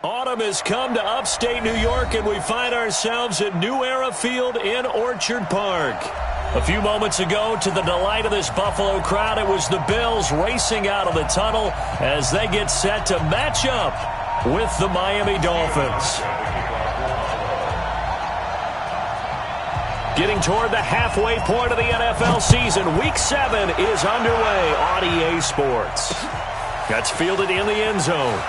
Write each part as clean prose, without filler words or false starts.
Autumn has come to upstate New York, and we find ourselves at New Era Field in Orchard Park. A few moments ago, to the delight of this Buffalo crowd, it was the Bills racing out of the tunnel as they get set to match up with the Miami Dolphins. Getting toward the halfway point of the NFL season, Week 7 is underway on EA Sports. That's fielded in the end zone.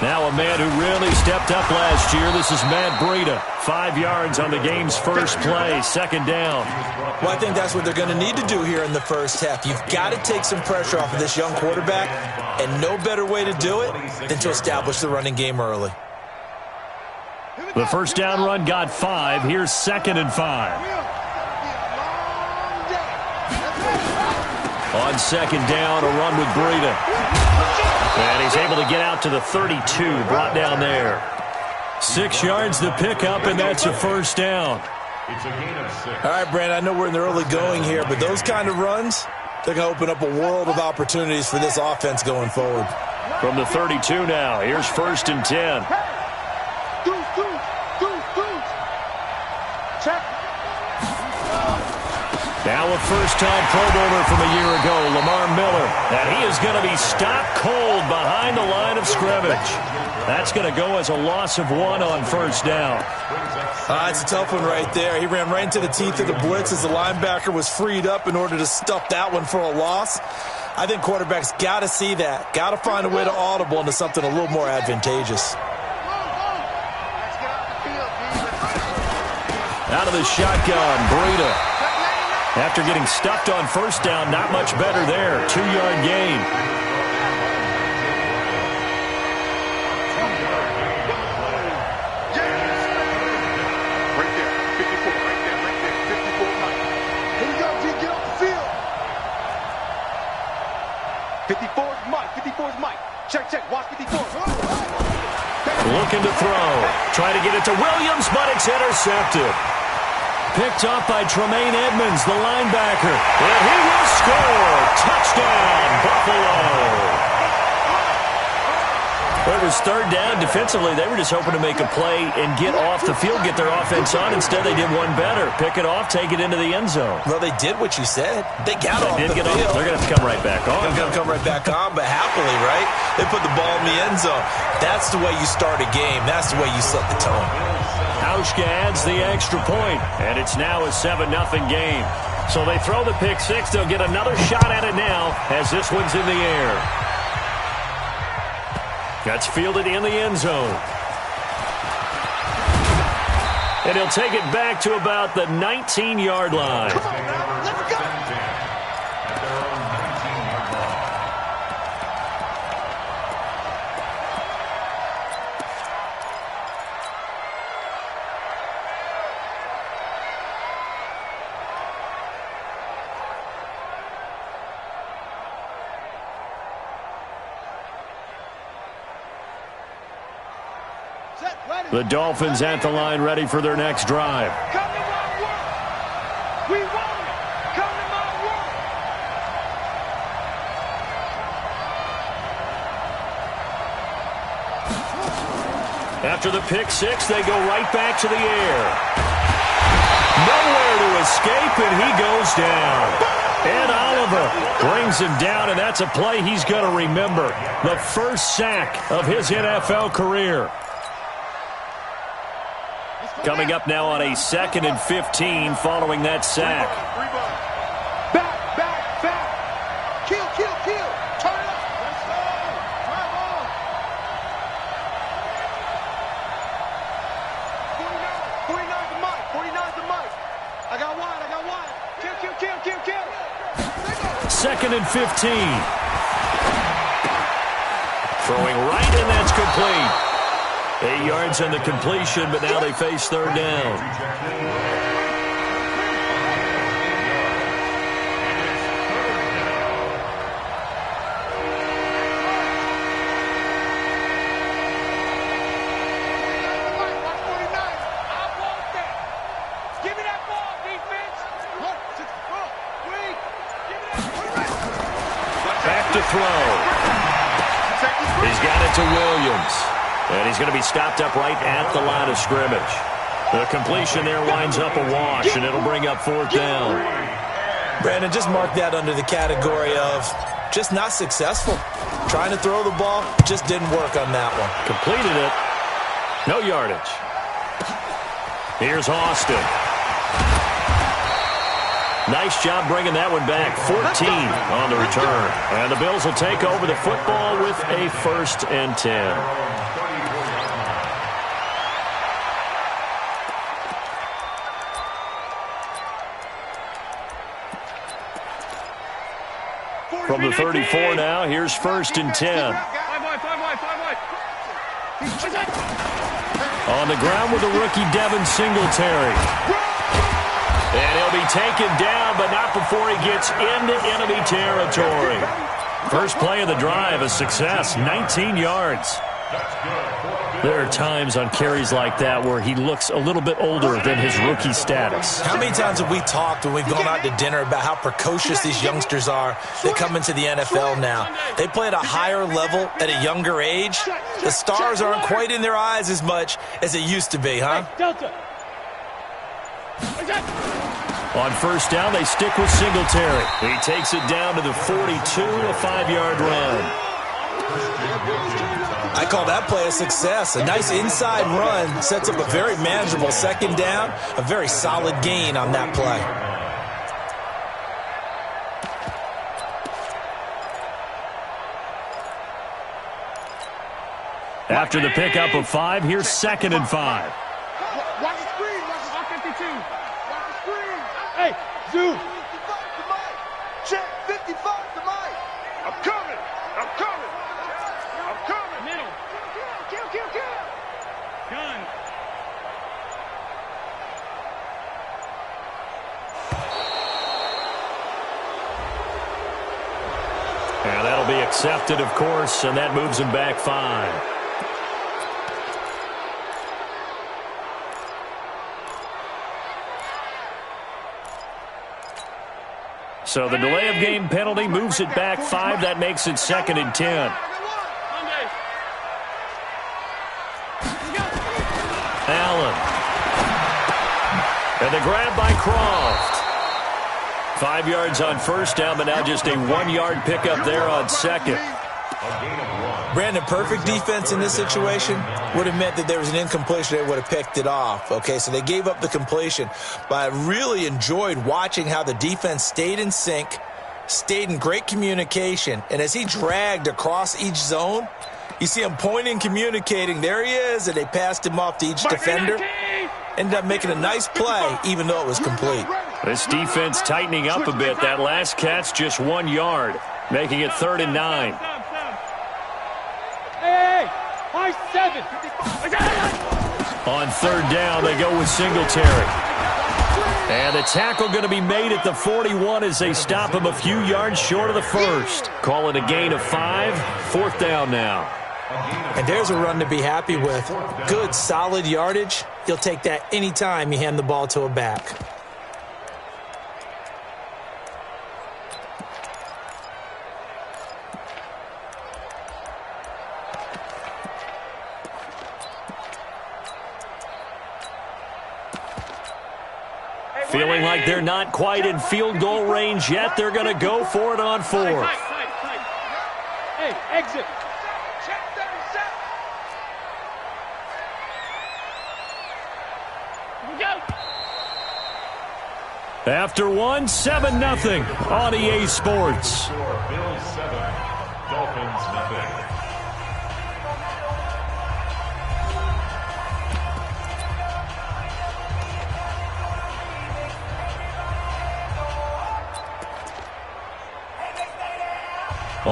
Now a man who really stepped up last year. This is Matt Breida. 5 yards on the game's first play, second down. Well, I think that's what they're going to need to do here in the first half. You've got to take some pressure off of this young quarterback, and no better way to do it than to establish the running game early. The first down run got 5. Here's 2nd and 5. On second down, a run with Breida. And he's able to get out to the 32, brought down there. 6 yards to pick up, and that's a first down. All right, Brandon, I know we're in the early going here, but those kind of runs, they're going to open up a world of opportunities for this offense going forward. From the 32 now, here's 1st and 10. Now a first-time Pro Bowler from a year ago, Lamar Miller. And he is going to be stopped cold behind the line of scrimmage. That's going to go as a loss of 1 on first down. It's a tough one right there. He ran right into the teeth of the blitz as the linebacker was freed up in order to stuff that one for a loss. I think quarterbacks got to see that. Got to find a way to audible into something a little more advantageous. Out of the shotgun, Breida. After getting stuffed on first down, not much better there. 2-yard gain. Right there, 54, right there, 54 Mike. Here we go, G, get off the field. 54 is Mike, 54 is Mike. Check, watch 54. Looking to throw. Trying to get it to Williams, but it's intercepted. Picked up by Tremaine Edmonds, the linebacker. And he will score. Touchdown, Buffalo. Well, it was third down. Defensively, they were just hoping to make a play and get off the field, get their offense on. Instead, they did one better. Pick it off, take it into the end zone. Well, they did what you said. They got off the field. They're going to have to come right back on. They're going to come right back on, but happily, right? They put the ball in the end zone. That's the way you start a game. That's the way you set the tone. Hauschka adds the extra point, and it's now a 7-0 game. So they throw the pick six. They'll get another shot at it now as this one's in the air. That's fielded in the end zone. And he'll take it back to about the 19-yard line. Come on now, let's go. The Dolphins at the line ready for their next drive. Come to my world. We want it. Come to my world. After the pick six, they go right back to the air. Nowhere to escape, and he goes down. Ed Oliver brings him down, and that's a play he's going to remember. The first sack of his NFL career. Coming up now on a 2nd and 15 following that sack. Back. Kill. Turn it up. 2nd and 15. Throwing right, and that's complete. 8 yards on the completion, but now they face 3rd down. To throw. He's got it to Williams. And he's going to be stopped up right at the line of scrimmage. The completion there winds up a wash, and it'll bring up 4th down. Brandon, just mark that under the category of just not successful. Trying to throw the ball, just didn't work on that one. Completed it. No yardage. Here's Austin. Nice job bringing that one back. 14 on the return. And the Bills will take over the football with a 1st and 10. From the 34 now, here's 1st and 10. On the ground with the rookie Devin Singletary. And he'll be taken down, but not before he gets into enemy territory. First play of the drive, a success, 19 yards. There are times on carries like that where he looks a little bit older than his rookie status. How many times have we talked when we've gone out to dinner about how precocious these youngsters are that come into the NFL now? They play at a higher level at a younger age. The stars aren't quite in their eyes as much as it used to be, huh? On 1st down, they stick with Singletary. He takes it down to the 42, a 5-yard run. I call that play a success. A nice inside run sets up a very manageable 2nd down, a very solid gain on that play. After the pickup of 5, here's 2nd and 5. Watch the screen. Watch 52. Watch the screen. Hey, Zoo. 55 to Mike. Check 55 to Mike. I'm coming. I'm coming. I'm coming. Middle. Kill. Gun. And that'll be accepted, of course, and that moves him back 5. So the delay of game penalty moves it back 5. That makes it 2nd and 10. Allen. And the grab by Croft. 5 yards on 1st down, but now just a 1-yard pickup there on 2nd. Brandon, perfect defense in this situation would have meant that there was an incompletion. They would have picked it off. Okay, so they gave up the completion. But I really enjoyed watching how the defense stayed in sync, stayed in great communication. And as he dragged across each zone, you see him pointing, communicating. There he is, and they passed him off to each defender. Ended up making a nice play, even though it was complete. This defense tightening up a bit. That last catch just 1 yard, making it 3rd and 9. High 7. On 3rd down, they go with Singletary. And the tackle going to be made at the 41 as they stop him a few yards short of the 1st. Call it a gain of 5. 4th down now. And there's a run to be happy with. Good, solid yardage. You'll take that anytime you hand the ball to a back. Feeling like they're not quite in field goal range yet. They're going to go for it on 4th. Hey, exit. After 1, 7-0 on EA Sports. Bills 7, Dolphins nothing.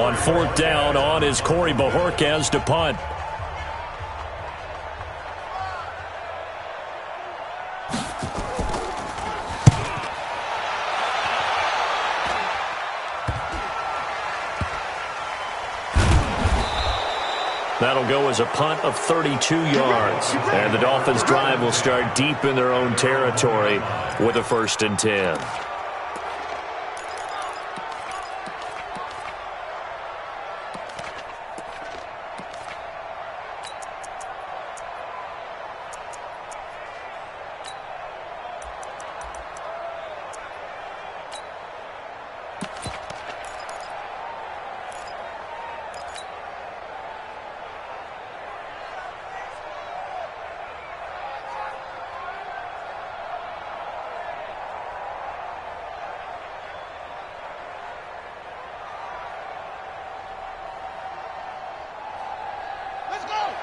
On 4th down, on is Corey Bojorquez to punt. That'll go as a punt of 32 yards. And the Dolphins' drive will start deep in their own territory with a 1st and 10.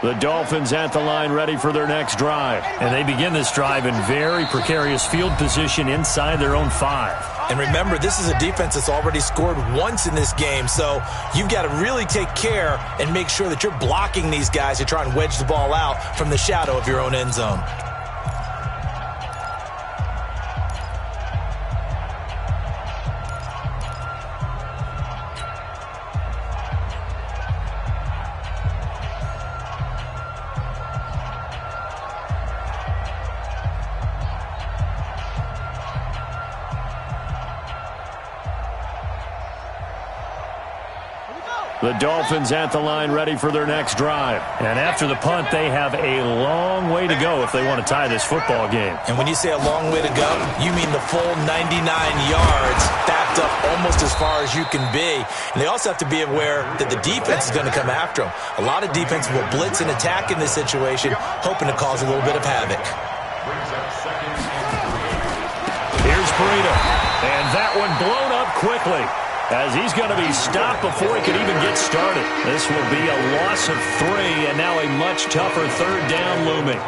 The Dolphins at the line ready for their next drive. And they begin this drive in very precarious field position inside their own 5. And remember, this is a defense that's already scored once in this game, so you've got to really take care and make sure that you're blocking these guys to try and wedge the ball out from the shadow of your own end zone. The Dolphins at the line ready for their next drive. And after the punt, they have a long way to go if they want to tie this football game. And when you say a long way to go, you mean the full 99 yards backed up almost as far as you can be. And they also have to be aware that the defense is going to come after them. A lot of defense will blitz and attack in this situation, hoping to cause a little bit of havoc. Here's Breida. And that one blown up quickly, as he's going to be stopped before he can even get started. This will be a loss of 3, and now a much tougher 3rd down looming.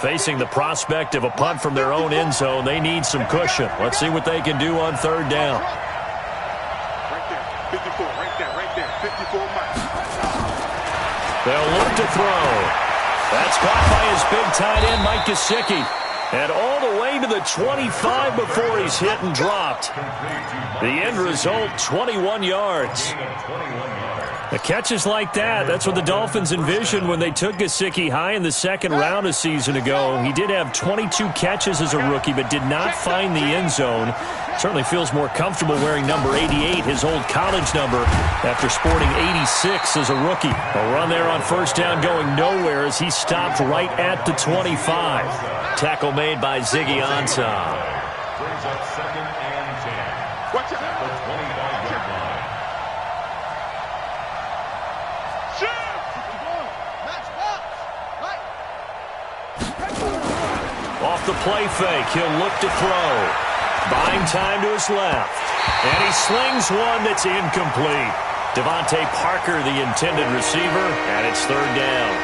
Facing the prospect of a punt from their own end zone, they need some cushion. Let's see what they can do on 3rd down. Right there, 54, right there, 54 miles. They'll look to throw. That's caught by his big tight end, Mike Gesicki. And all the way to the 25 before he's hit and dropped. The end result, 21 yards. The catches like that, that's what the Dolphins envisioned when they took Gesicki high in the 2nd round a season ago. He did have 22 catches as a rookie, but did not find the end zone. Certainly feels more comfortable wearing number 88, his old college number, after sporting 86 as a rookie. A run there on 1st down going nowhere as he stopped right at the 25. Tackle made by Ziggy Ansah. Brings up 2nd and 10. Watch out. The 25-yard line. Off the play fake, he'll look to throw. Buying time to his left. And he slings one that's incomplete. Devontae Parker, the intended receiver, and it's 3rd down.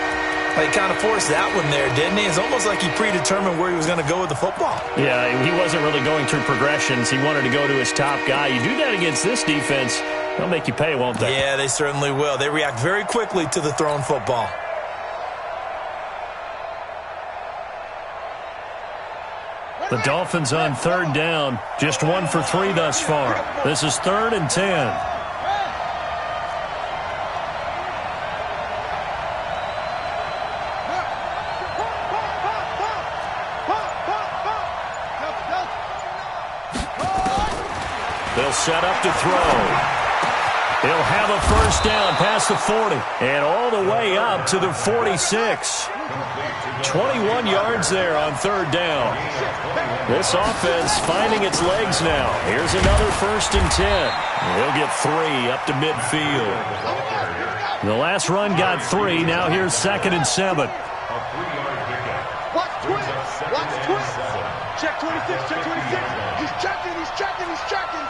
He kind of forced that one there, didn't he? It's almost like he predetermined where he was going to go with the football. Yeah, he wasn't really going through progressions. He wanted to go to his top guy. You do that against this defense, they'll make you pay, won't they? Yeah, they certainly will. They react very quickly to the thrown football. The Dolphins on 3rd down, just 1 for 3 thus far. This is 3rd and 10. They'll set up to throw. He'll have a 1st down past the 40 and all the way up to the 46. 21 yards there on 3rd down. This offense finding its legs now. Here's another 1st and 10. He'll get 3 up to midfield. The last run got 3. Now here's 2nd and 7. Watch twist. Watch twist. Check 26. Check 26. He's checking. He's checking. He's checking.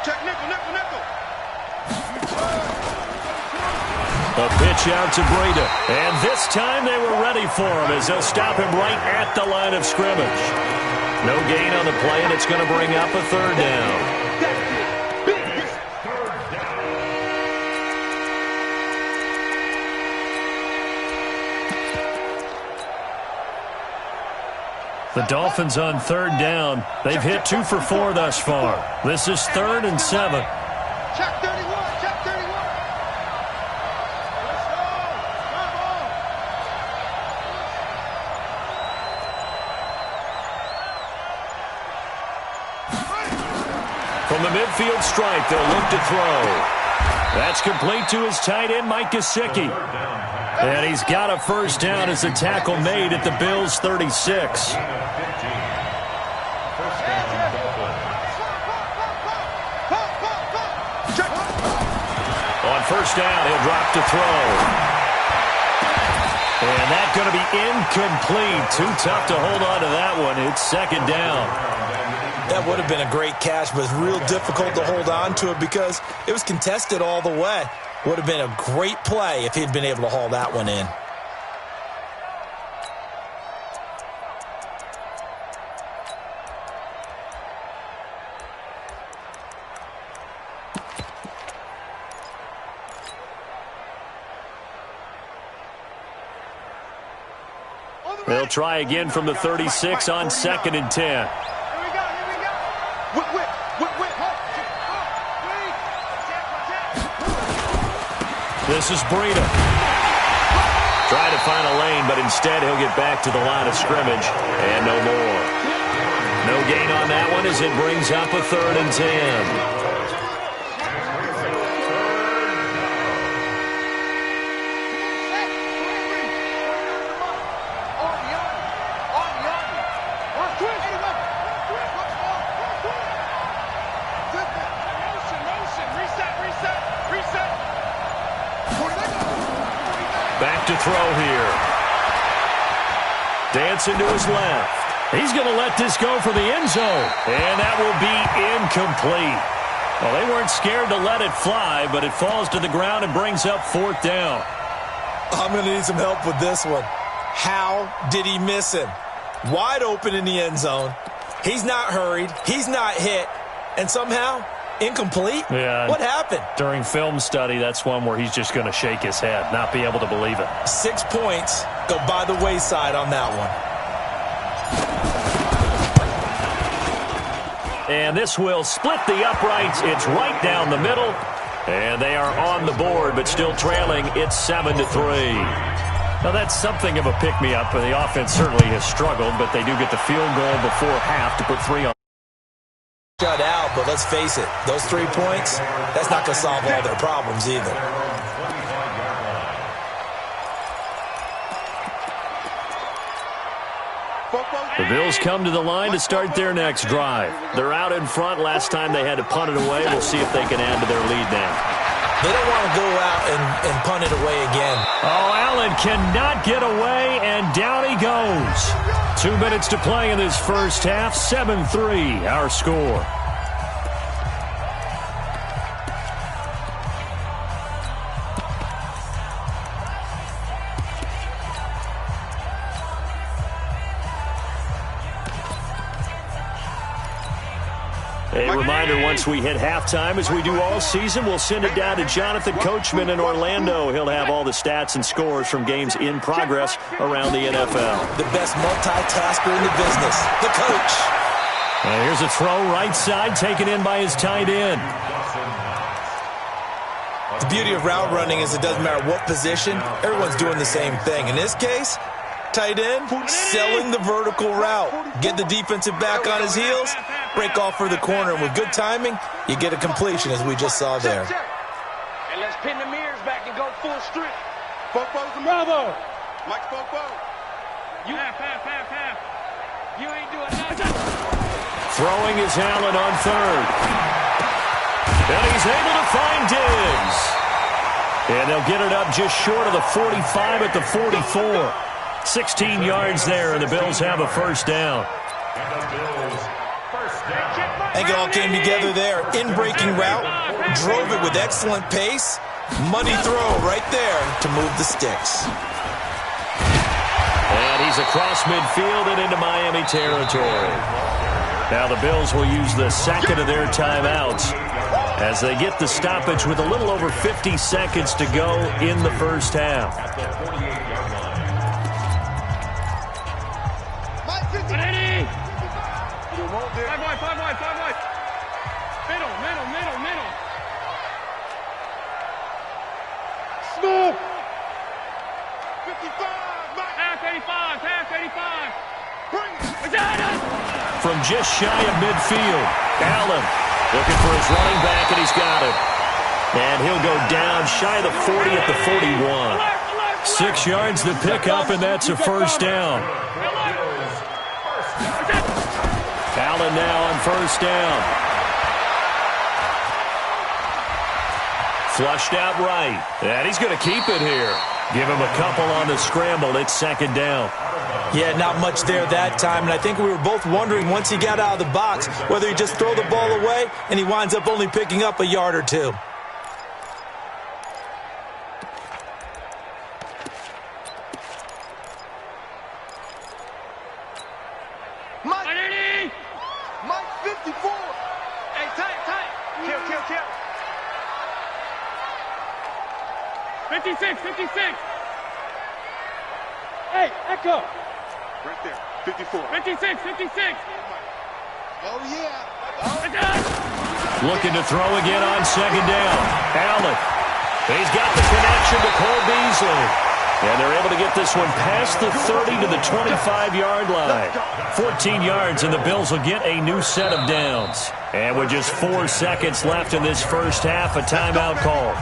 Check now. A pitch out to Breida. And this time they were ready for him as they'll stop him right at the line of scrimmage. No gain on the play, and it's going to bring up a third down. The Dolphins on third down. They've hit 2 for 4 thus far. This is 3rd and 7. Check 31, check 31. Let's go. Come on. From the midfield stripe, they'll look to throw. That's complete to his tight end, Mike Gesicki. And he's got a first down as the tackle made at the Bills' 36. On first down, he'll drop to throw. And that's going to be incomplete. Too tough to hold on to that one. It's 2nd down. That would have been a great catch, but it's real difficult to hold on to it because it was contested all the way. Would have been a great play if he'd been able to haul that one in. They'll try again from the 36 on 2nd and 10. Here we go, here we go. Whip. This is Breida. Try to find a lane, but instead he'll get back to the line of scrimmage, and no more. No gain on that one as it brings up a 3rd and 10. Back to throw here. Dancing to his left. He's going to let this go for the end zone. And that will be incomplete. Well, they weren't scared to let it fly, but it falls to the ground and brings up 4th down. I'm going to need some help with this one. How did he miss him? Wide open in the end zone. He's not hurried. He's not hit. And somehow, incomplete? Yeah. What happened? During film study, that's one where he's just going to shake his head, not be able to believe it. 6 points go by the wayside on that one. And this will split the uprights. It's right down the middle. And they are on the board, but still trailing. It's 7-3. Now, that's something of a pick-me-up. The offense certainly has struggled, but they do get the field goal before half to put 3 on. Shut out, but let's face it, those 3 points, that's not going to solve all their problems either. The Bills come to the line to start their next drive. They're out in front. Last time they had to punt it away. We'll see if they can add to their lead now. They don't want to go out and punt it away again. Oh, Allen cannot get away, and down he goes. 2 minutes to play in this first half. 7-3, our score. A reminder, once we hit halftime, as we do all season, we'll send it down to Jonathan Coachman in Orlando. He'll have all the stats and scores from games in progress around the NFL. The best multitasker in the business, the coach. And here's a throw right side, taken in by his tight end. The beauty of route running is it doesn't matter what position, everyone's doing the same thing. In this case, tight end, selling the vertical route. Get the defensive back on his heels, break off for the corner. And with good timing, you get a completion, as we just saw there. And let's pin the mirrors back and go full strip. Fofo's the bravo. Mike Fofo. You half. You ain't doing nothing. Throwing is Allen on third. And he's able to find Diggs. And they'll get it up just short of the 45 at the 44. 16 yards there, and the Bills have a first down. I think it all came together there. In-breaking route, drove it with excellent pace, Money throw right there to move the sticks. And he's across midfield and into Miami territory. Now the Bills will use the second of their timeouts as they get the stoppage with a little over 50 seconds to go in the first half. Smooth. 55. Half 85. Half 85. Bring it. From just shy of midfield, Allen looking for his running back, and he's got him. And he'll go down shy of the 40 at the 41. 6 yards to pick up, and that's a first down. Allen now on first down. Flushed out right. And he's going to keep it here. Give him a couple on the scramble. It's second down. Yeah, not much there that time, and I think we were both wondering once he got out of the box whether he just throw the ball away and he winds up only picking up a yard or two. Mike 54. Hey, tight. Kill. 56. Hey, Echo. Right there. 54. 56. Oh, yeah. Looking to throw again on second down. Allen. He's got the connection to Cole Beasley. And they're able to get this one past the 30 to the 25-yard line. 14 yards, and the Bills will get a new set of downs. And with just 4 seconds left in this first half, a timeout call.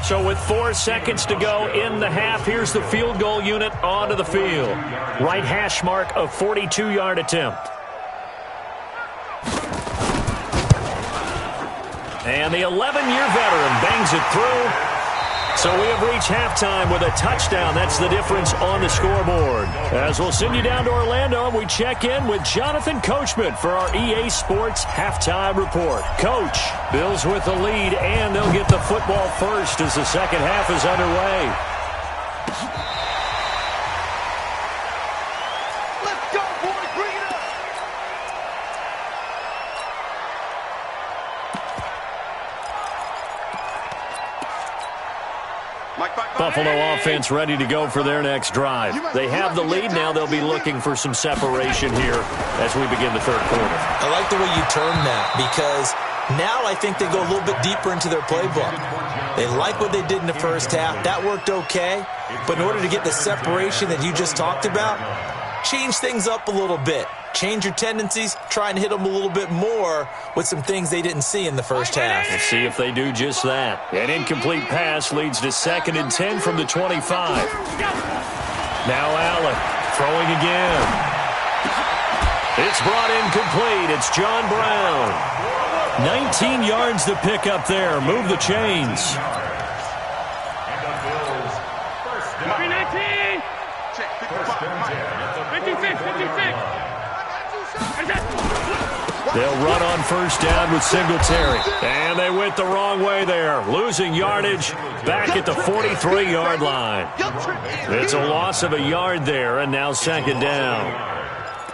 So with 4 seconds to go in the half, here's the field goal unit onto the field. Right hash mark, a 42-yard attempt. And the 11-year veteran bangs it through. So we have reached halftime with a touchdown. That's the difference on the scoreboard. As we'll send you down to Orlando, we check in with Jonathan Coachman for our EA Sports Halftime Report. Coach, Bills with the lead, and they'll get the football first as the second half is underway. Let's go, boys. Bring it up. Buffalo offense ready to go for their next drive. They have the lead now. They'll be looking for some separation here as we begin the third quarter. I like the way you term that because now I think they go a little bit deeper into their playbook. They like what they did in the first half. That worked okay. But in order to get the separation that you just talked about, change things up a little bit. Change your tendencies, try and hit them a little bit more with some things they didn't see in the first half. Let's see if they do just that. An incomplete pass leads to 2nd and 10 from the 25. Now Allen throwing again. It's brought in complete. It's John Brown. 19 yards to pick up there. Move the chains. They'll run on first down with Singletary. And they went the wrong way there. Losing yardage back at the 43-yard line. It's a loss of a yard there, and now second down.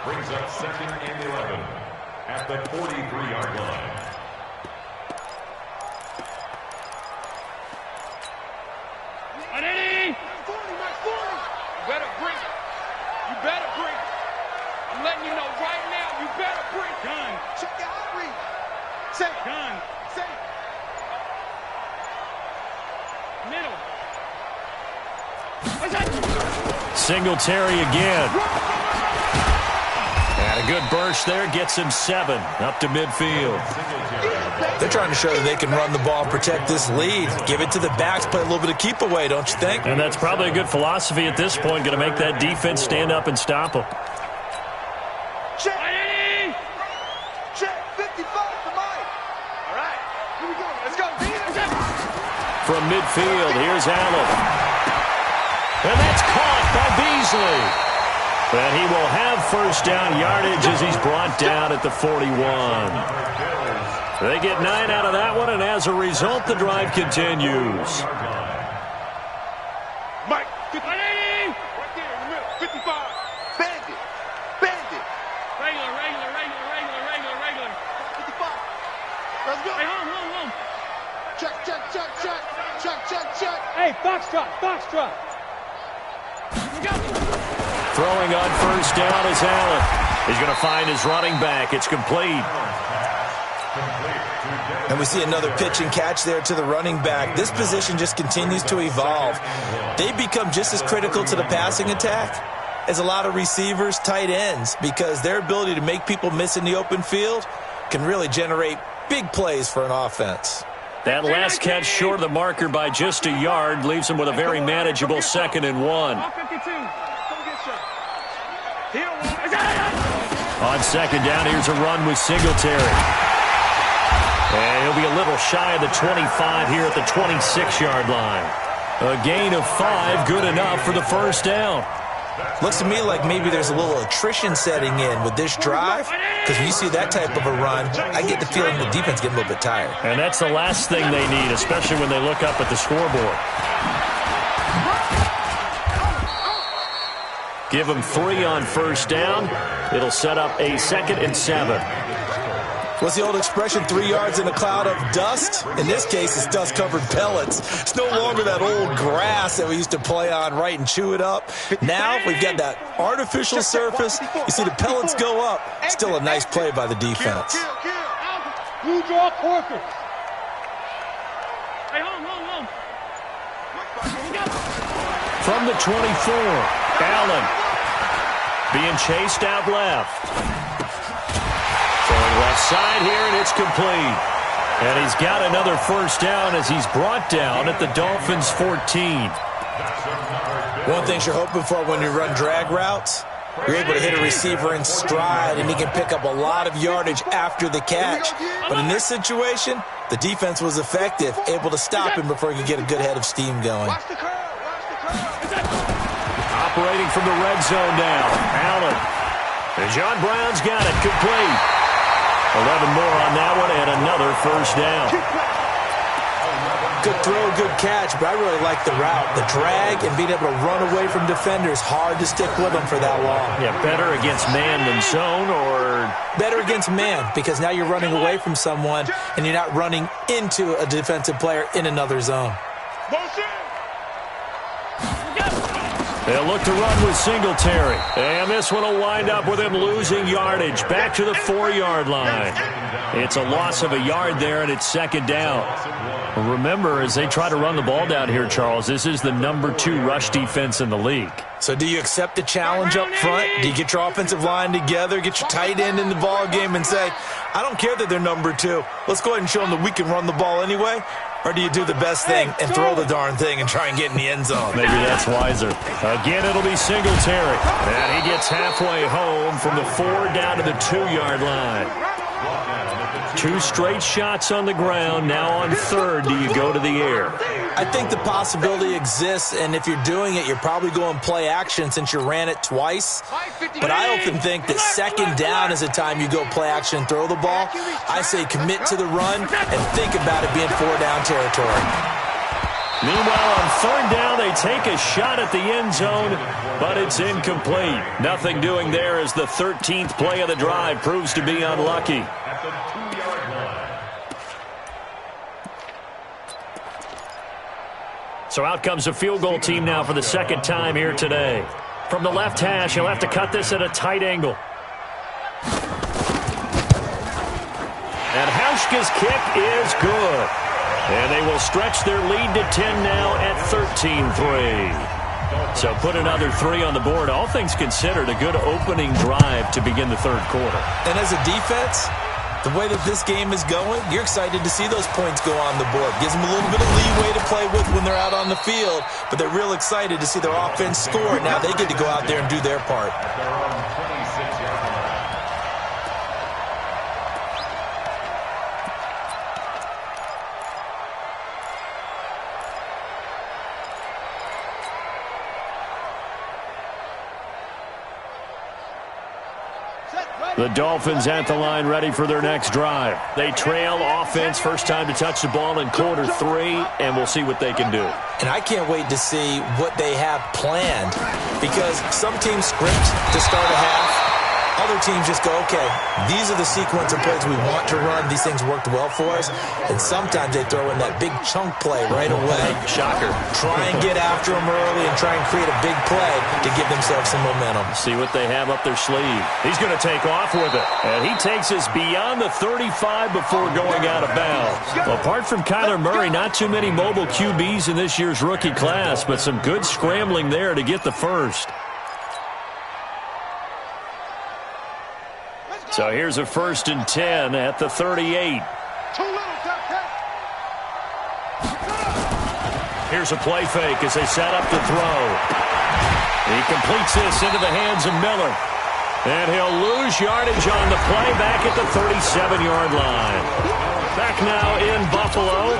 Brings up 2nd and 11 at the 43-yard line. You better bring it. I'm letting you know right now, you better bring it. Gun. Check out the read. Say gun. Say middle. Singletary again. And a good burst there gets him 7 up to midfield. They're trying to show that they can run the ball, protect this lead. Give it to the backs, play a little bit of keep away, don't you think? And that's probably a good philosophy at this point, going to make that defense stand up and stop them. Check. Check. 55 to Mike. All right. Here we go. Let's go. From midfield, here's Allen. And that's caught by Beasley. And he will have first down yardage as he's brought down at the 41. They get 9 out of that one, and as a result, the drive continues. Mike, 50. Right there in the middle. 55. Bandit. Bandit. Regular. 55. Let's go. Hey, home. Check. Hey, Foxtrot. Throwing on first down is Allen. He's going to find his running back. It's complete. And we see another pitch and catch there to the running back. This position just continues to evolve. They become just as critical to the passing attack as a lot of receivers, tight ends, because their ability to make people miss in the open field can really generate big plays for an offense. That last catch short of the marker by just a yard leaves him with a very manageable 2nd and 1. On 2nd down, here's a run with Singletary. And he'll be a little shy of the 25 here at the 26-yard line. A gain of 5, good enough for the first down. Looks to me like maybe there's a little attrition setting in with this drive, because when you see that type of a run, I get the feeling the defense getting a little bit tired. And that's the last thing they need, especially when they look up at the scoreboard. Give them 3 on first down. It'll set up a 2nd and 7. What's the old expression, 3 yards in a cloud of dust? In this case, it's dust-covered pellets. It's no longer that old grass that we used to play on, right, and chew it up. Now we've got that artificial surface. You see the pellets go up. Still a nice play by the defense. You draw Corker. Hey, home. From the 24, Allen being chased out left. Going left side here, and it's complete. And he's got another first down as he's brought down at the Dolphins' 14. One thing you're hoping for when you run drag routes, you're able to hit a receiver in stride, and he can pick up a lot of yardage after the catch. But in this situation, the defense was effective, able to stop him before he could get a good head of steam going. Operating from the red zone now, Allen. And John Brown's got it, complete. 11 more on that one, and another first down. Good throw, good catch, but I really like the route. The drag and being able to run away from defenders, hard to stick with them for that long. Yeah, better against man than zone, or? Better against man, because now you're running away from someone, and you're not running into a defensive player in another zone. They'll look to run with Singletary. And this one will wind up with him losing yardage back to the 4-yard line. It's a loss of a yard there, and it's 2nd down. Remember, as they try to run the ball down here, Charles, this is the number 2 rush defense in the league. So do you accept the challenge up front? Do you get your offensive line together, get your tight end in the ball game and say, I don't care that they're number 2. Let's go ahead and show them that we can run the ball anyway? Or do you do the best thing and throw the darn thing and try and get in the end zone? Maybe that's wiser. Again, it'll be Singletary. And he gets halfway home from the 4 down to the 2-yard line. 2 straight shots on the ground. Now on 3rd, do you go to the air? I think the possibility exists, and if you're doing it, you're probably going play action since you ran it twice. But I often think that 2nd down is the time you go play action and throw the ball. I say commit to the run and think about it being 4-down territory. Meanwhile, on 3rd down, they take a shot at the end zone, but it's incomplete. Nothing doing there as the 13th play of the drive proves to be unlucky. So out comes a field goal team now for the 2nd time here today. From the left hash, he'll have to cut this at a tight angle. And Hauschka's kick is good. And they will stretch their lead to 10 now at 13-3. So put another 3 on the board. All things considered, a good opening drive to begin the 3rd quarter. And as a defense, the way that this game is going, you're excited to see those points go on the board. Gives them a little bit of leeway to play with when they're out on the field, but they're real excited to see their offense score. Now they get to go out there and do their part. The Dolphins at the line ready for their next drive. They trail offense, first time to touch the ball in quarter 3, and we'll see what they can do. And I can't wait to see what they have planned, because some teams script to start a half. Other teams just go, okay, these are the sequence of plays we want to run. These things worked well for us. And sometimes they throw in that big chunk play right away. Shocker. Try and get after them early and try and create a big play to give themselves some momentum. See what they have up their sleeve. He's going to take off with it. And he takes us beyond the 35 before going out of bounds. Apart from Kyler Murray, not too many mobile QBs in this year's rookie class, but some good scrambling there to get the first. So here's a 1st and 10 at the 38. Here's a play fake as they set up to throw. He completes this into the hands of Miller. And he'll lose yardage on the play back at the 37-yard line. Back now in Buffalo.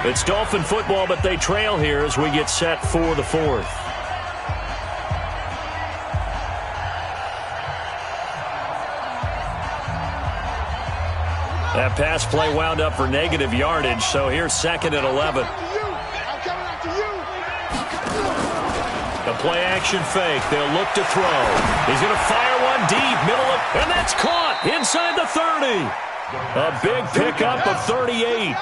It's Dolphin football, but they trail here as we get set for the 4th. That pass play wound up for negative yardage, so here's 2nd and 11. The play action fake. They'll look to throw. He's going to fire one deep, middle of, and that's caught inside the 30. A big pickup of 38.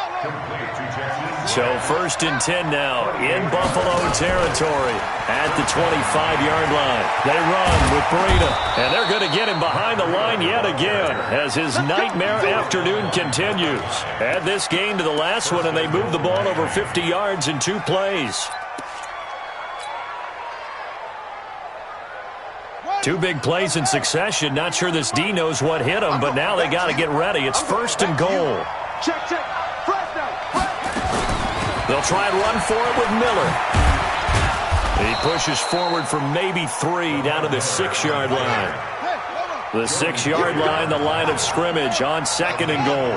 So 1st and 10 now in Buffalo territory at the 25-yard line. They run with Breida, and they're going to get him behind the line yet again as his nightmare afternoon continues. Add this game to the last one, and they move the ball over 50 yards in 2 plays. 2 big plays in succession. Not sure this D knows what hit him, but now they got to get ready. It's 1st and goal. They'll try and run for it with Miller. He pushes forward from maybe 3 down to the 6-yard line. The 6-yard line, the line of scrimmage on 2nd and goal.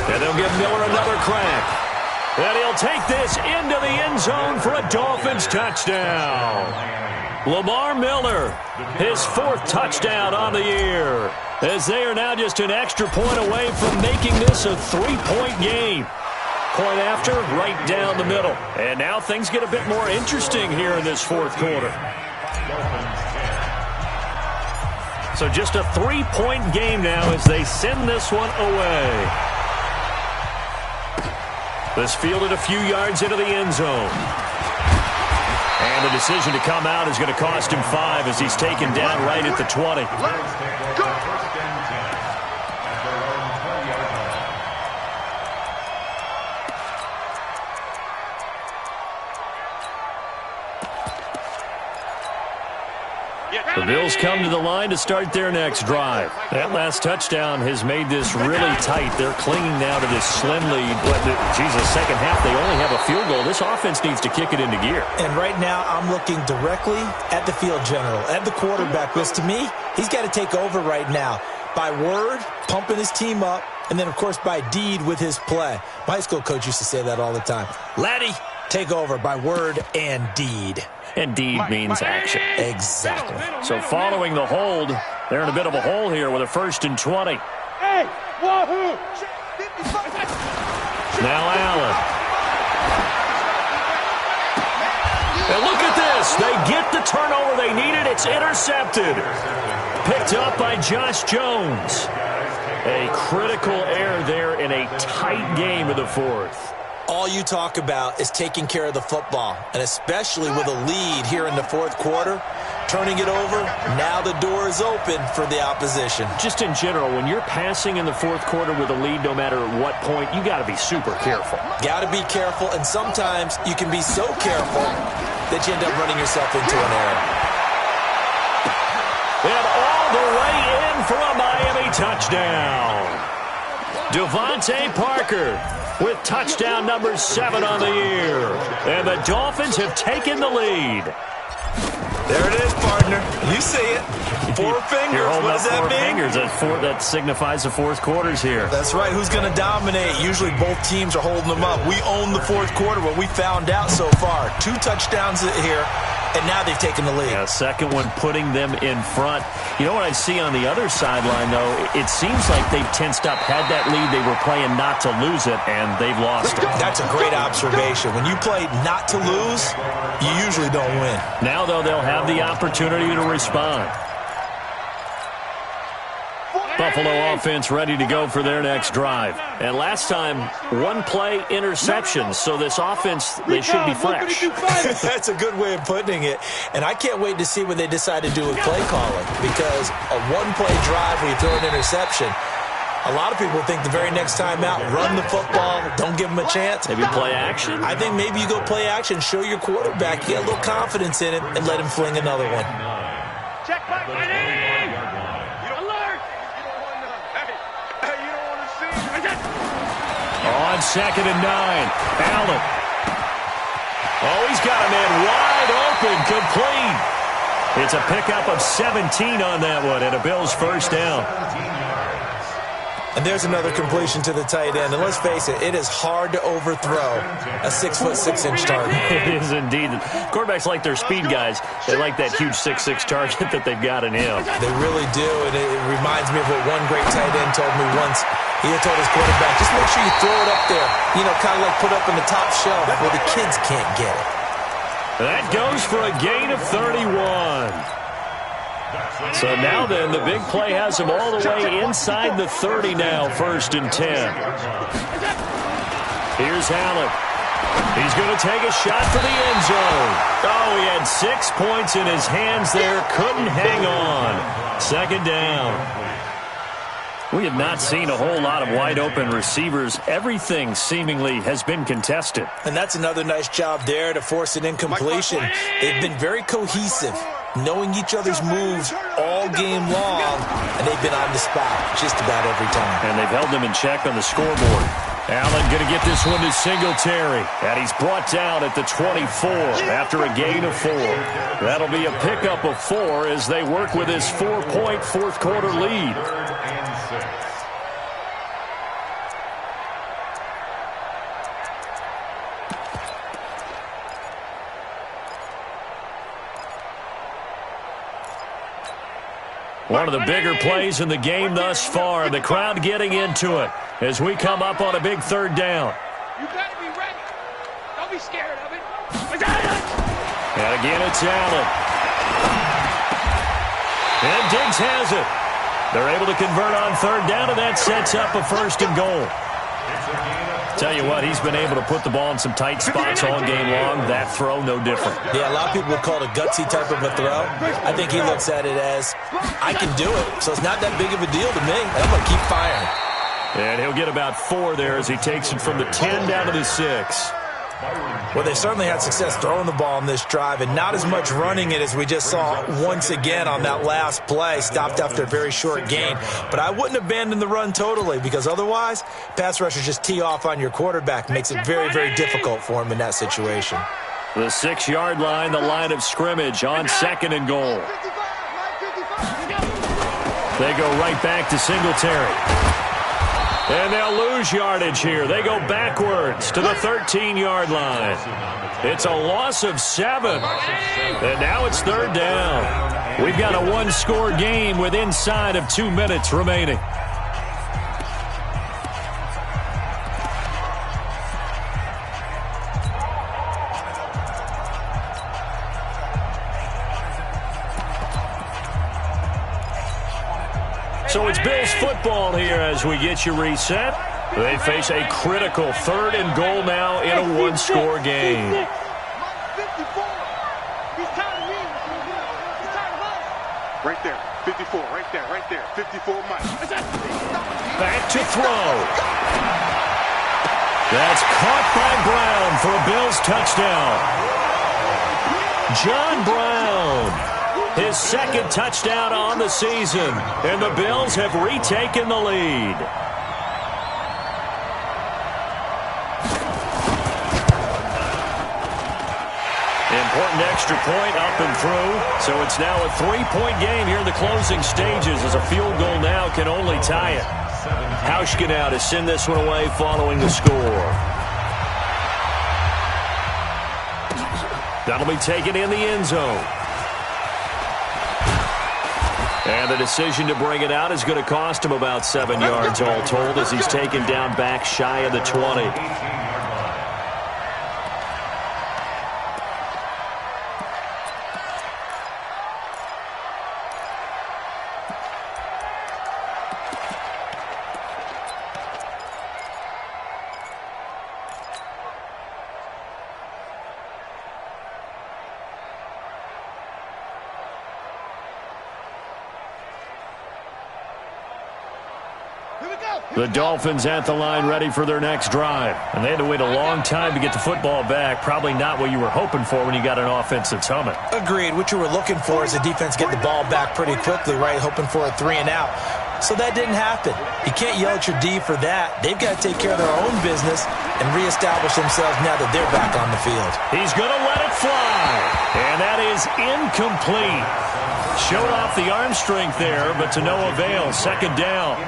And they'll give Miller another crack. And he'll take this into the end zone for a Dolphins touchdown. Lamar Miller, his 4th touchdown on the year, as they are now just an extra point away from making this a 3-point game. Point after, right down the middle. And now things get a bit more interesting here in this 4th quarter. So just a 3-point game now as they send this one away. This fielded a few yards into the end zone. And the decision to come out is going to cost him 5 as he's taken down right at the 20. The Bills come to the line to start their next drive. That last touchdown has made this really tight. They're clinging now to this slim lead. But, geez, the second half, they only have a field goal. This offense needs to kick it into gear. And right now, I'm looking directly at the field general, at the quarterback, because to me, he's got to take over right now. By word, pumping his team up, and then, of course, by deed with his play. My high school coach used to say that all the time. Laddie, take over by word and deed. And deed means action. Exactly. So following the hold, they're in a bit of a hole here with a 1st and 20. Hey, wahoo! Now Allen. And look at this. They get the turnover they needed. It's intercepted. Picked up by Josh Jones. A critical error there in a tight game of the 4th. All you talk about is taking care of the football, and especially with a lead here in the 4th quarter, turning it over, now the door is open for the opposition. Just in general, when you're passing in the 4th quarter with a lead, no matter at what point, you got to be super careful. Got to be careful, and sometimes you can be so careful that you end up running yourself into an error. And all the way in for a Miami touchdown. Devontae Parker with touchdown number 7 on the year. And the Dolphins have taken the lead. There it is, partner. You see it. 4 fingers. You're holding what up does that 4 mean? fingers. That signifies the 4th quarter's here. That's right. Who's going to dominate? Usually both teams are holding them up. We own the 4th quarter, what we found out so far. 2 touchdowns here. And now they've taken the lead. Yeah, second one putting them in front. You know what I see on the other sideline, though? It seems like they've tensed up, had that lead. They were playing not to lose it, and they've lost it. That's a great observation. When you play not to lose, you usually don't win. Now, though, they'll have the opportunity to respond. Buffalo offense ready to go for their next drive. And last time, one play interception. So this offense, they should be fresh. That's a good way of putting it. And I can't wait to see what they decide to do with play calling. Because a one-play drive where you throw an interception, a lot of people think the very next time out, run the football, don't give them a chance. Maybe play action? I think maybe you go play action, show your quarterback, get a little confidence in it, and let him fling another one. Check back. On 2nd and 9, Allen. Oh, he's got a man wide open, complete. It's a pickup of 17 on that one, and a Bills first down. And there's another completion to the tight end. And let's face it, it is hard to overthrow a 6'6" target. It is indeed. Quarterbacks like their speed guys. They like that huge 6'6" target that they've got in him. They really do, and it reminds me of what one great tight end told me once. He had told his quarterback, just make sure you throw it up there. You know, kind of like put up in the top shelf where the kids can't get it. That goes for a gain of 31. So now then, the big play has him all the way inside the 30 now, 1st and 10. Here's Allen. He's going to take a shot for the end zone. Oh, he had 6 points in his hands there. Couldn't hang on. 2nd down. We have not seen a whole lot of wide-open receivers. Everything seemingly has been contested. And that's another nice job there to force an incompletion. They've been very cohesive, knowing each other's moves all game long, and they've been on the spot just about every time. And they've held them in check on the scoreboard. Allen going to get this one to Singletary, and he's brought down at the 24 after a gain of 4. That'll be a pickup of 4 as they work with his 4-point fourth-quarter lead. One of the bigger plays in the game thus far. The crowd getting into it as we come up on a big 3rd down. You better be ready. Don't be scared of it. And again, it's Allen. And Diggs has it. They're able to convert on 3rd down, and that sets up a 1st and goal. Tell you what, he's been able to put the ball in some tight spots all game long. That throw, no different. Yeah, a lot of people would call it a gutsy type of a throw. I think he looks at it as, I can do it, so it's not that big of a deal to me, and I'm going to keep firing. And he'll get about 4 there as he takes it from the 10 down to the 6. Well, they certainly had success throwing the ball on this drive, and not as much running it as we just saw once again on that last play. Stopped after a very short gain. But I wouldn't abandon the run totally, because otherwise, pass rushers just tee off on your quarterback. Makes it very, very difficult for him in that situation. The 6-yard line, the line of scrimmage on 2nd and goal. They go right back to Singletary. And they'll lose yardage here. They go backwards to the 13-yard line. It's a loss of 7. And now it's 3rd down. We've got a 1-score game with inside of 2 minutes remaining. So it's Bills football here as we get you reset. They face a critical 3rd and goal now in a 1-score game. 54. He's tired of me. He's tired of us. Right there. 54. Right there. Right there. 54 Mike. Back to throw. That's caught by Brown for a Bills touchdown. John Brown. His 2nd touchdown on the season, and the Bills have retaken the lead. Important extra point up and through, so it's now a 3-point game here in the closing stages as a field goal now can only tie it. Hauschka now to send this one away following the score. That'll be taken in the end zone. And the decision to bring it out is going to cost him about 7 yards all told as he's taken down back shy of the 20. The Dolphins at the line ready for their next drive. And they had to wait a long time to get the football back. Probably not what you were hoping for when you got an offense that's humming. Agreed. What you were looking for is the defense get the ball back pretty quickly, right? Hoping for a 3 and out. So that didn't happen. You can't yell at your D for that. They've got to take care of their own business and reestablish themselves now that they're back on the field. He's going to let it fly. And that is incomplete. Showed off the arm strength there, but to no avail. Second down.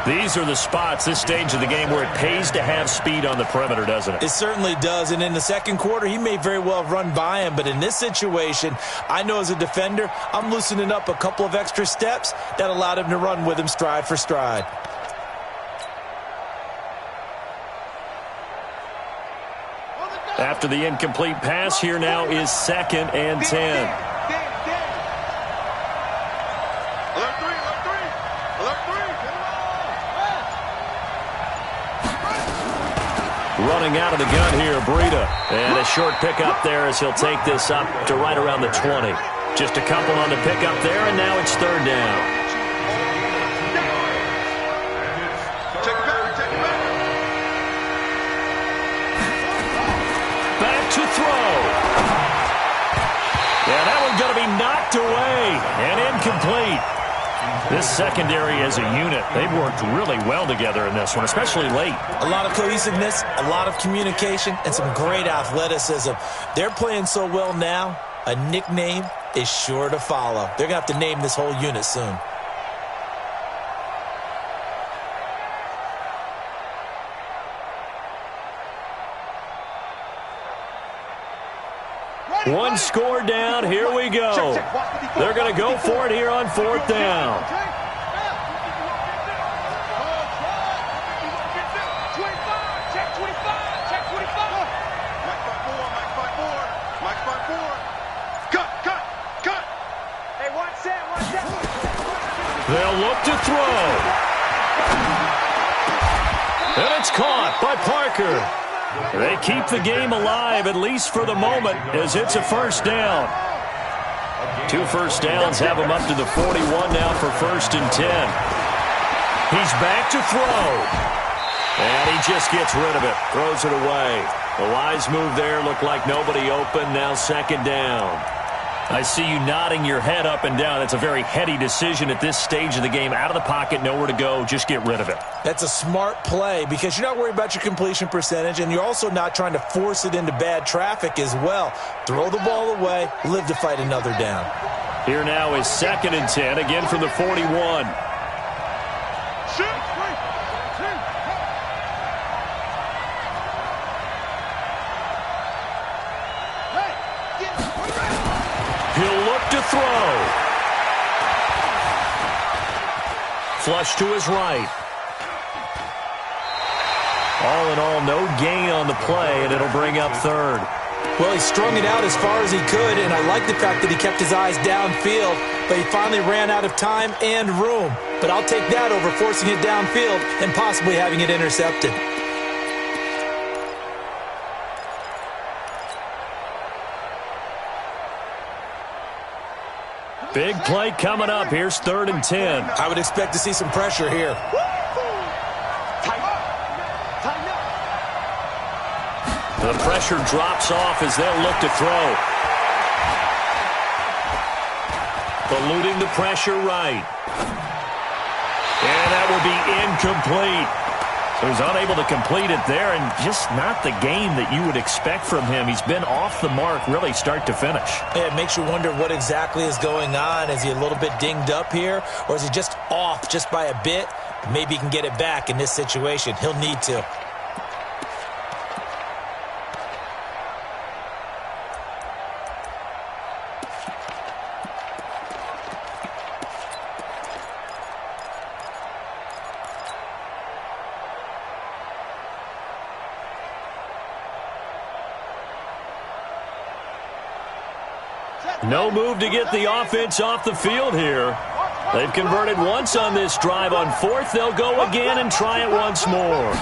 These are the spots, this stage of the game, where it pays to have speed on the perimeter, doesn't it? It certainly does. And in the second quarter, he may very well run by him. But in this situation, I know as a defender, I'm loosening up a couple of extra steps that allowed him to run with him stride for stride. After the incomplete pass, here now is 2nd and 10. Running out of the gun here, Breida. And a short pickup there as he'll take this up to right around the 20. Just a couple on the pickup there, and now it's 3rd down. Back to throw. Yeah, that one's going to be knocked away and incomplete. This secondary as a unit, they've worked really well together in this one, especially late. A lot of cohesiveness, a lot of communication, and some great athleticism. They're playing so well now, a nickname is sure to follow. They're going to have to name this whole unit soon. One score down, here we go. They're going to go for it here on 4th down. They'll look to throw. And it's caught by Parker. They keep the game alive, at least for the moment, as it's a 1st down. 2 first downs have him up to the 41 now for 1st and 10. He's back to throw. And he just gets rid of it, throws it away. A wise move there, looked like nobody open, now 2nd down. I see you nodding your head up and down. It's a very heady decision at this stage of the game. Out of the pocket, nowhere to go, just get rid of it. That's a smart play because you're not worried about your completion percentage, and you're also not trying to force it into bad traffic as well. Throw the ball away, live to fight another down. Here now is 2nd and 10, again from the 41. He'll look to throw. Flush to his right. All in all, no gain on the play, and it'll bring up 3rd. Well, he strung it out as far as he could, and I like the fact that he kept his eyes downfield, but he finally ran out of time and room. But I'll take that over forcing it downfield and possibly having it intercepted. Big play coming up. Here's 3rd and 10. I would expect to see some pressure here. The pressure drops off as they'll look to throw. Eluding the pressure right. And that will be incomplete. So he's unable to complete it there, and just not the game that you would expect from him. He's been off the mark really start to finish. Yeah, it makes you wonder what exactly is going on. Is he a little bit dinged up here, or is he just off just by a bit? Maybe he can get it back in this situation. He'll need to. No move to get the offense off the field here. They've converted once on this drive. On fourth, they'll go again and try it once more.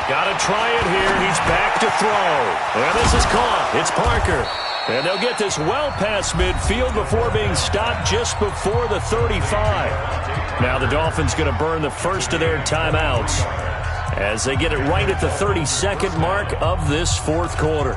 Got to try it here. He's back to throw. And this is caught. It's Parker. And they'll get this well past midfield before being stopped just before the 35. Now the Dolphins going to burn the first of their timeouts as they get it right at the 32nd mark of this fourth quarter.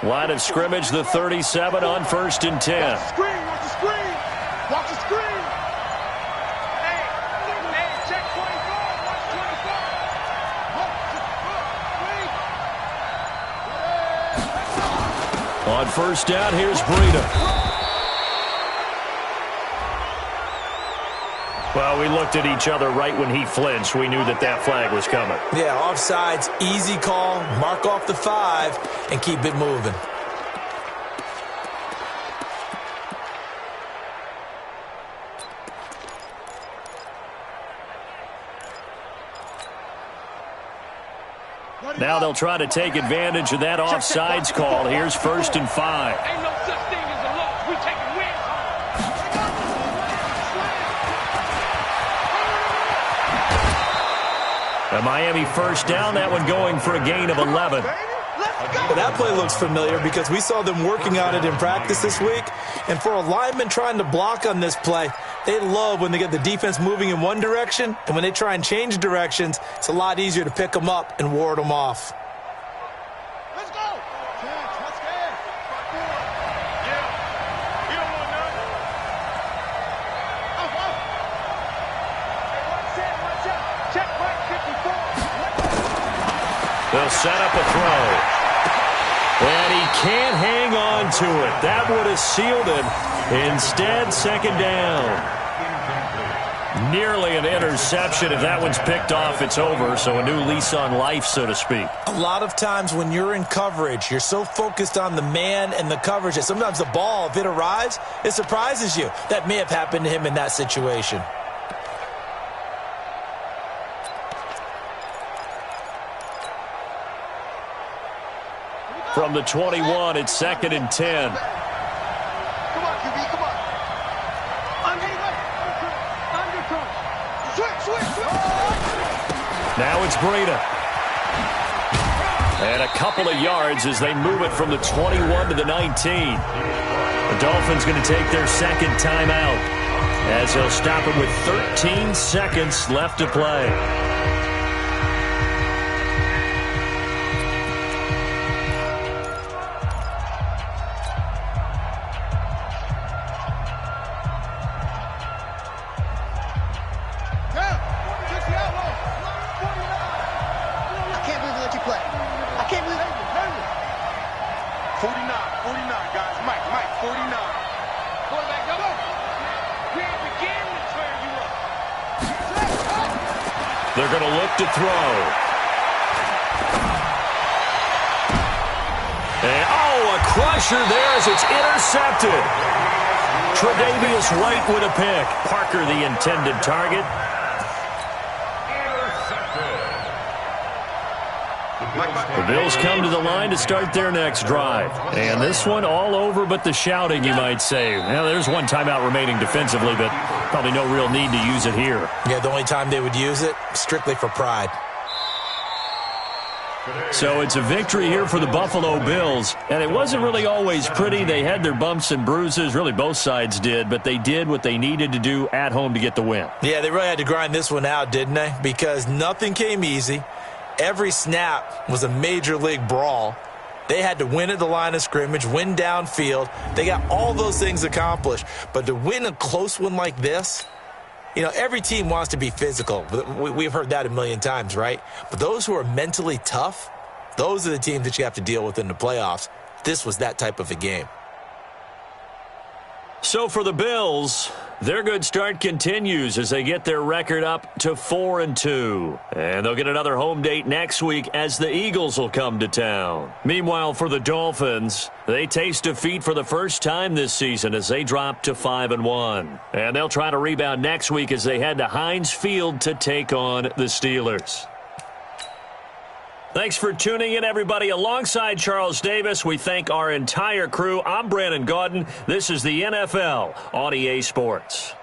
Line of scrimmage, the 37 on 1st and 10. Watch the screen, watch the screen. Watch the screen. Hey, check 24, watch 24. On first down, here's Breida. Well, we looked at each other right when he flinched. We knew that that flag was coming. Yeah, offsides, easy call. Mark off the 5 and keep it moving. Now they'll try to take advantage of that offsides call. Here's 1st and 5. Ain't no such thing as a loss. We taking wins home. A Miami first down, that one going for a gain of 11. Well, that play looks familiar because we saw them working on it in practice this week. And for a lineman trying to block on this play, they love when they get the defense moving in one direction. And when they try and change directions, it's a lot easier to pick them up and ward them off. Let's go. Let's go. Yeah. You don't want none. Up. Hey, watch out. Check right 54. They'll set up a throw. And he can't hang on to it. That would have sealed it. Instead, second down. Nearly an interception. If that one's picked off, it's over. So a new lease on life, so to speak. A lot of times when you're in coverage, you're so focused on the man and the coverage that sometimes the ball, if it arrives, it surprises you. That may have happened to him in that situation. From the 21, it's 2nd and 10. Come on, QB, come on. Undercut. Switch. Now it's Breida. And a couple of yards as they move it from the 21 to the 19. The Dolphins going to take their second timeout as they'll stop it with 13 seconds left to play. They're going to look to throw. And, a crusher there as it's intercepted. Tre'Davious White with a pick. Parker the intended target. The Bills come to the line to start their next drive. And this one all over but the shouting, you might say. Now, there's one timeout remaining defensively, but probably no real need to use it here. Yeah, the only time they would use it, strictly for pride. So it's a victory here for the Buffalo Bills. And it wasn't really always pretty. They had their bumps and bruises. Really, both sides did. But they did what they needed to do at home to get the win. Yeah, they really had to grind this one out, didn't they? Because nothing came easy. Every snap was a major league brawl. They had to win at the line of scrimmage, win downfield. They got all those things accomplished. But to win a close one like this, every team wants to be physical. We've heard that a million times, right? But those who are mentally tough, those are the teams that you have to deal with in the playoffs. This was that type of a game. So for the Bills, Their good start continues as they get their record up to 4-2. And they'll get another home date next week as the Eagles will come to town. Meanwhile, for the Dolphins, they taste defeat for the first time this season as they drop to 5-1. And they'll try to rebound next week as they head to Heinz Field to take on the Steelers. Thanks for tuning in, everybody. Alongside Charles Davis, we thank our entire crew. I'm Brandon Gaudin. This is the NFL on EA Sports.